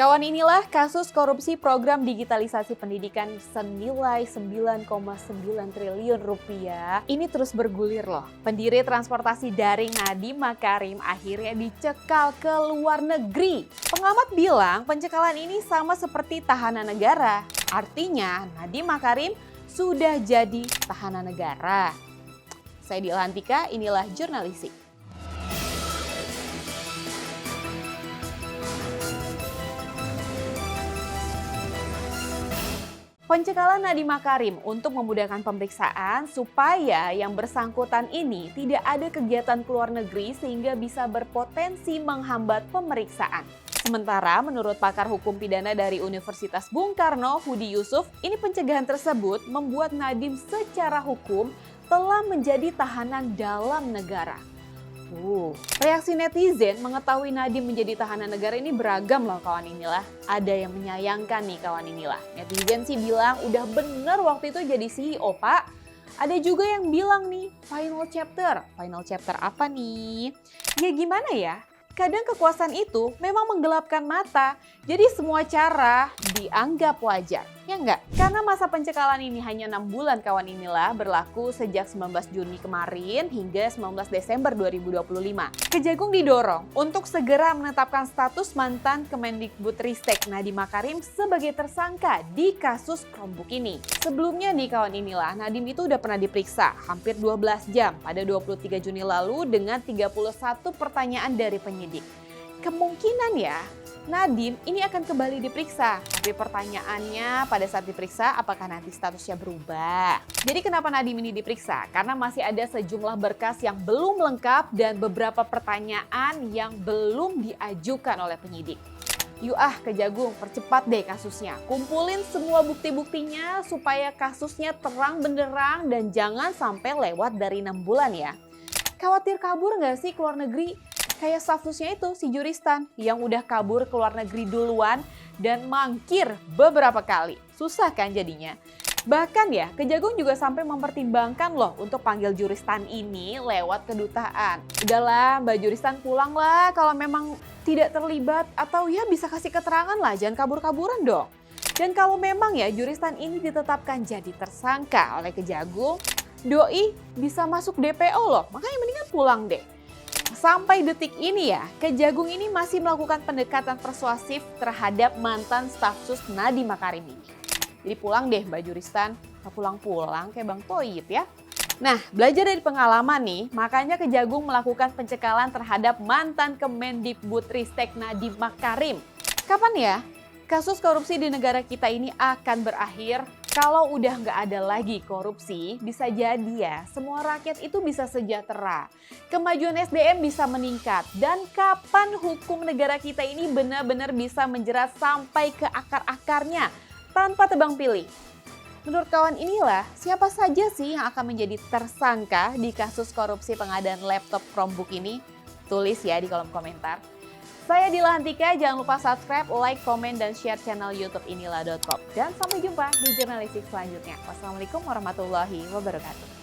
Kawan inilah kasus korupsi program digitalisasi pendidikan senilai 9,9 triliun rupiah. Ini terus bergulir loh. Pendiri transportasi daring Nadiem Makarim akhirnya dicekal ke luar negeri. Pengamat bilang pencekalan ini sama seperti tahanan negara. Artinya Nadiem Makarim sudah jadi tahanan negara. Saya Dilantika, inilah Jurnalistik. Pencekalan Nadiem Makarim untuk memudahkan pemeriksaan supaya yang bersangkutan ini tidak ada kegiatan keluar negeri sehingga bisa berpotensi menghambat pemeriksaan. Sementara menurut pakar hukum pidana dari Universitas Bung Karno, Hudi Yusuf, ini pencegahan tersebut membuat Nadiem secara hukum telah menjadi tahanan dalam negara. Reaksi netizen mengetahui Nadiem menjadi tahanan negara ini beragam loh kawan inilah. Ada yang menyayangkan nih kawan inilah. Netizen sih bilang udah bener waktu itu jadi CEO pak. Ada juga yang bilang nih final chapter. Final chapter apa nih? Ya gimana ya? Kadang kekuasaan itu memang menggelapkan mata. Jadi semua cara dianggap wajar. Ya enggak? Karena masa pencekalan ini hanya 6 bulan kawan inilah berlaku sejak 19 Juni kemarin hingga 19 Desember 2025. Kejagung didorong untuk segera menetapkan status mantan Kemendikbudristek Nadiem Makarim sebagai tersangka di kasus Chromebook ini. Sebelumnya nih kawan inilah, Nadiem itu udah pernah diperiksa hampir 12 jam pada 23 Juni lalu dengan 31 pertanyaan dari penyidik. Kemungkinan ya, Nadiem ini akan kembali diperiksa. Tapi pertanyaannya pada saat diperiksa apakah nanti statusnya berubah? Jadi kenapa Nadiem ini diperiksa? Karena masih ada sejumlah berkas yang belum lengkap dan beberapa pertanyaan yang belum diajukan oleh penyidik. Yuk Kejagung, percepat deh kasusnya. Kumpulin semua bukti-buktinya supaya kasusnya terang benderang dan jangan sampai lewat dari 6 bulan ya. Khawatir kabur nggak sih ke luar negeri? Kayak statusnya itu si Juristan yang udah kabur ke luar negeri duluan dan mangkir beberapa kali. Susah kan jadinya? Bahkan ya, Kejagung juga sampai mempertimbangkan loh untuk panggil Juristan ini lewat kedutaan. Udahlah Mbak Juristan pulanglah kalau memang tidak terlibat atau ya bisa kasih keterangan lah, jangan kabur-kaburan dong. Dan kalau memang ya Juristan ini ditetapkan jadi tersangka oleh Kejagung, doi bisa masuk DPO loh, makanya mendingan pulang deh. Sampai detik ini ya, Kejagung ini masih melakukan pendekatan persuasif terhadap mantan staf sus Nadiem Makarim ini. Jadi pulang deh Mbak Juristan, nggak pulang-pulang kayak Bang Toyib ya. Nah, belajar dari pengalaman nih, makanya Kejagung melakukan pencekalan terhadap mantan Kemendikbudristek Nadiem Makarim. Kapan ya kasus korupsi di negara kita ini akan berakhir? Kalau udah nggak ada lagi korupsi, bisa jadi ya semua rakyat itu bisa sejahtera. Kemajuan SDM bisa meningkat. Dan kapan hukum negara kita ini benar-benar bisa menjerat sampai ke akar-akarnya tanpa tebang pilih? Menurut kawan inilah, siapa saja sih yang akan menjadi tersangka di kasus korupsi pengadaan laptop Chromebook ini? Tulis ya di kolom komentar. Saya Dilantika, jangan lupa subscribe, like, komen, dan share channel YouTube inilah.com. Dan sampai jumpa di Jurnalistik selanjutnya. Wassalamualaikum warahmatullahi wabarakatuh.